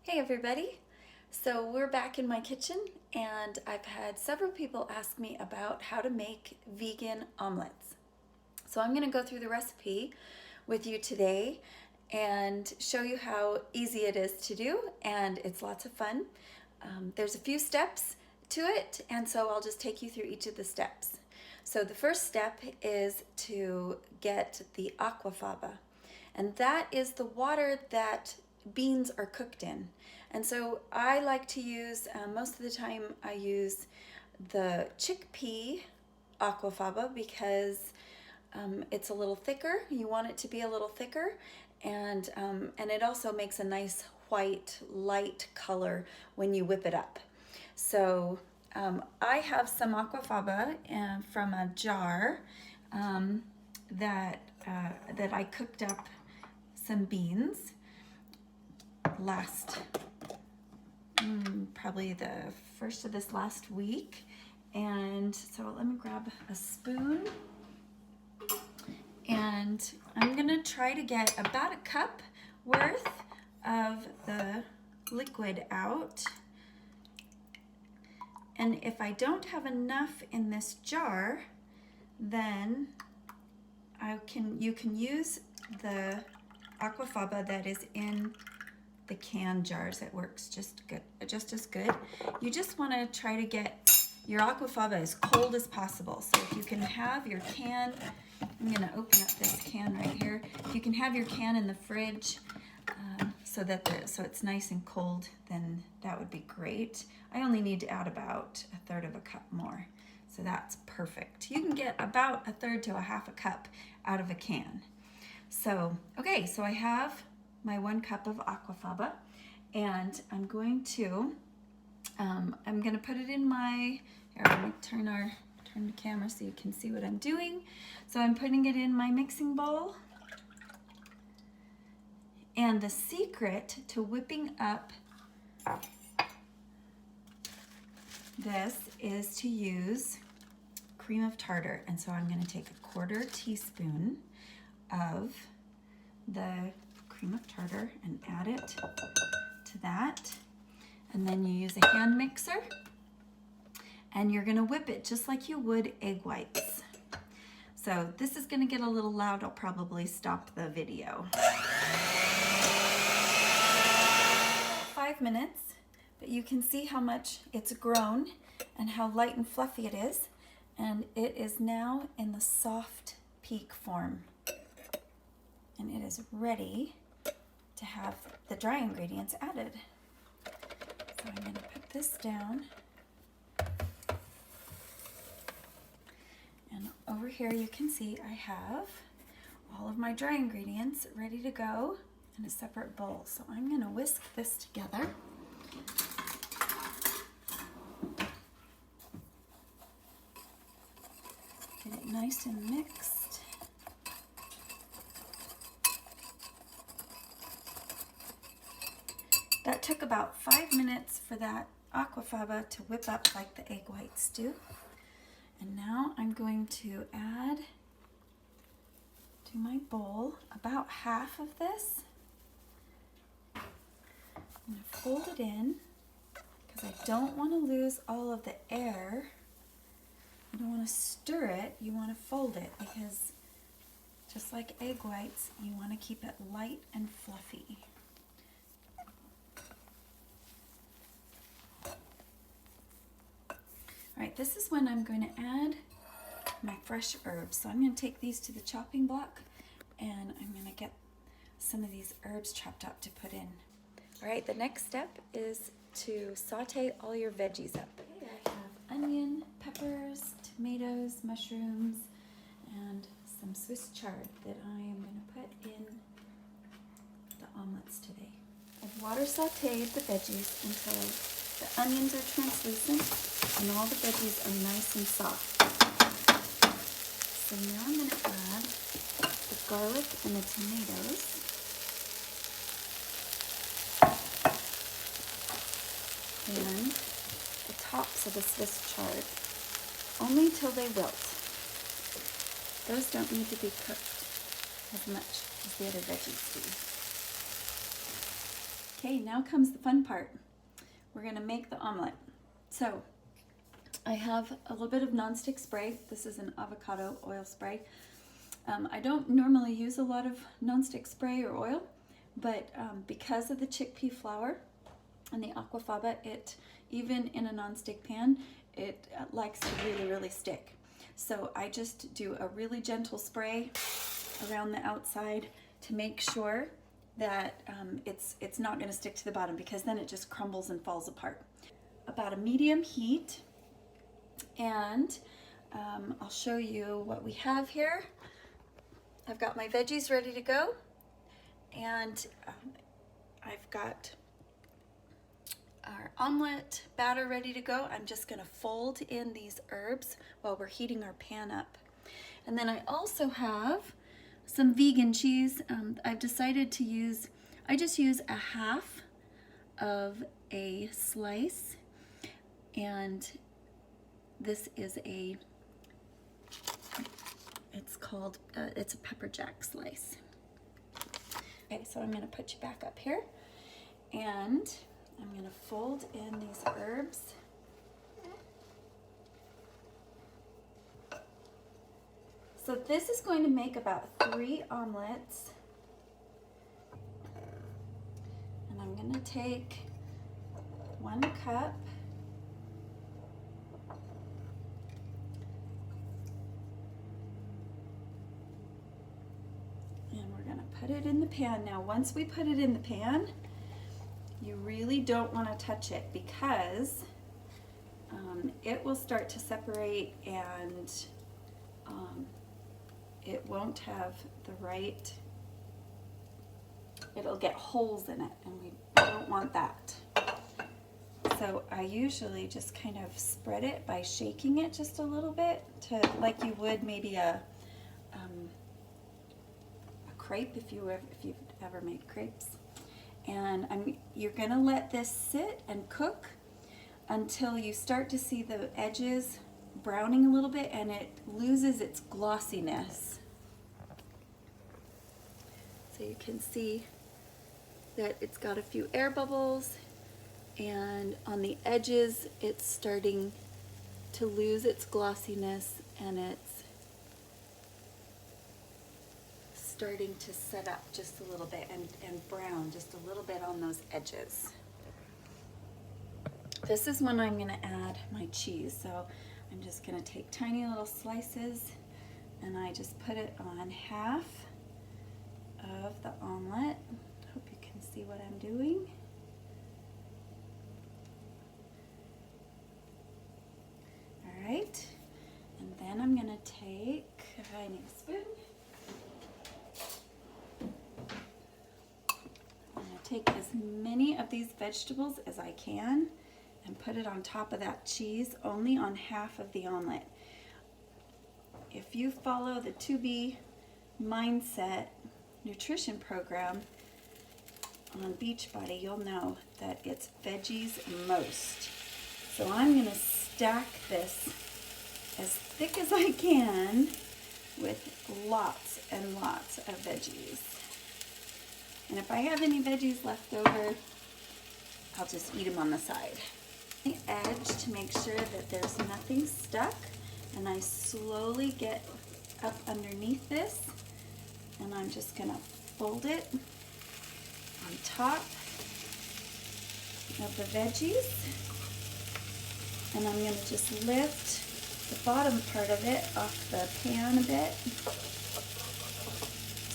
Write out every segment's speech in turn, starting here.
Hey everybody! So we're back in my kitchen and I've had several people ask me about how to make vegan omelets. So I'm going to go through the recipe with you today and show you how easy it is to do, and it's lots of fun. There's a few steps to it, and so I'll just take you through each of the steps. So the first step is to get the aquafaba, and that is the water that beans are cooked in. And so I like to use, most of the time I use the chickpea aquafaba because it's a little thicker. You want it to be a little thicker, and it also makes a nice white light color when you whip it up. So I have some aquafaba from a jar that I cooked up some beans probably the first of this last week. And so let me grab a spoon, and I'm gonna try to get about a cup worth of the liquid out. And if I don't have enough in this jar, then you can use the aquafaba that is in the can jars. It works just as good. You just want to try to get your aquafaba as cold as possible. So if you can have your can, I'm going to open up this can right here. If you can have your can in the fridge so it's nice and cold, then that would be great. I only need to add about a third of a cup more, so that's perfect. You can get about a third to a half a cup out of a can. So okay, so I have my 1 cup of aquafaba, and I'm going to put it in my, here, let me turn the camera so you can see what I'm doing. So I'm putting it in my mixing bowl. And the secret to whipping up this is to use cream of tartar. And so I'm going to take a 1/4 teaspoon of the cream of tartar and add it to that. And then you use a hand mixer, and you're going to whip it just like you would egg whites. So this is going to get a little loud. I'll probably stop the video. 5 minutes, but you can see how much it's grown and how light and fluffy it is, and it is now in the soft peak form, and it is ready to have the dry ingredients added. So I'm going to put this down, and over here you can see I have all of my dry ingredients ready to go in a separate bowl. So I'm going to whisk this together. Get it nice and mixed. That took about 5 minutes for that aquafaba to whip up like the egg whites do. And now I'm going to add to my bowl about half of this. I'm going to fold it in because I don't want to lose all of the air. You don't want to stir it, you want to fold it, because just like egg whites, you want to keep it light and fluffy. Alright, this is when I'm going to add my fresh herbs. So I'm going to take these to the chopping block, and I'm going to get some of these herbs chopped up to put in. Alright, the next step is to saute all your veggies up. Okay, I have onion, peppers, tomatoes, mushrooms, and some Swiss chard that I am going to put in the omelets today. I've water sauteed the veggies until the onions are translucent and all the veggies are nice and soft. So now I'm going to add the garlic and the tomatoes. And the tops of the Swiss chard, only till they wilt. Those don't need to be cooked as much as the other veggies do. Okay, now comes the fun part. We're gonna make the omelet. So I have a little bit of nonstick spray. This is an avocado oil spray. I don't normally use a lot of nonstick spray or oil, but because of the chickpea flour and the aquafaba, even in a nonstick pan, it likes to really stick. So I just do a really gentle spray around the outside to make sure that it's not going to stick to the bottom, because then it just crumbles and falls apart. About a medium heat, and I'll show you what we have here. I've got my veggies ready to go, and I've got our omelet batter ready to go. I'm just going to fold in these herbs while we're heating our pan up. And then I also have some vegan cheese. I've decided to use, I just use a half of a slice, and this is it's called, it's a pepper jack slice. Okay, so I'm going to put you back up here, and I'm going to fold in these herbs. So this is going to make about 3 omelets. And I'm going to take 1 cup. And we're going to put it in the pan. Now, once we put it in the pan, you really don't want to touch it, because it will start to separate, and it won't have the right, it'll get holes in it, and we don't want that. So I usually just kind of spread it by shaking it just a little bit, like you would maybe a crepe, if you've ever made crepes. And you're gonna let this sit and cook until you start to see the edges browning a little bit and it loses its glossiness. So you can see that it's got a few air bubbles, and on the edges it's starting to lose its glossiness, and it's starting to set up just a little bit and brown just a little bit on those edges. This is when I'm going to add my cheese. So I'm just going to take tiny little slices, and I just put it on half of the omelet. Hope you can see what I'm doing. All right, and then I'm going to take, I need a spoon. Take as many of these vegetables as I can and put it on top of that cheese, only on half of the omelet. If you follow the 2B Mindset nutrition program on Beachbody, you'll know that it's veggies most. So I'm going to stack this as thick as I can with lots and lots of veggies. And if I have any veggies left over, I'll just eat them on the side. The edge to make sure that there's nothing stuck, and I slowly get up underneath this, and I'm just gonna fold it on top of the veggies, and I'm gonna just lift the bottom part of it off the pan a bit.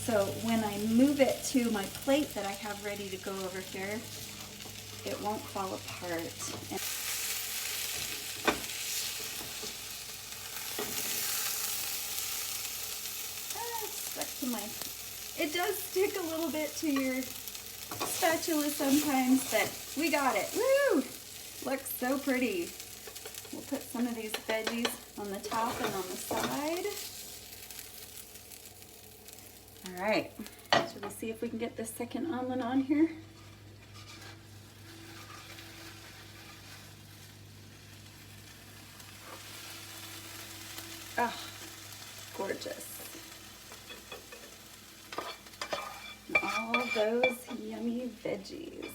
So when I move it to my plate that I have ready to go over here, it won't fall apart. Stuck to my, it does stick a little bit to your spatula sometimes, but we got it. Woo! Looks so pretty. We'll put some of these veggies on the top and on the side. All right, should we see if we can get this second omelet on here? Oh, gorgeous. And all those yummy veggies.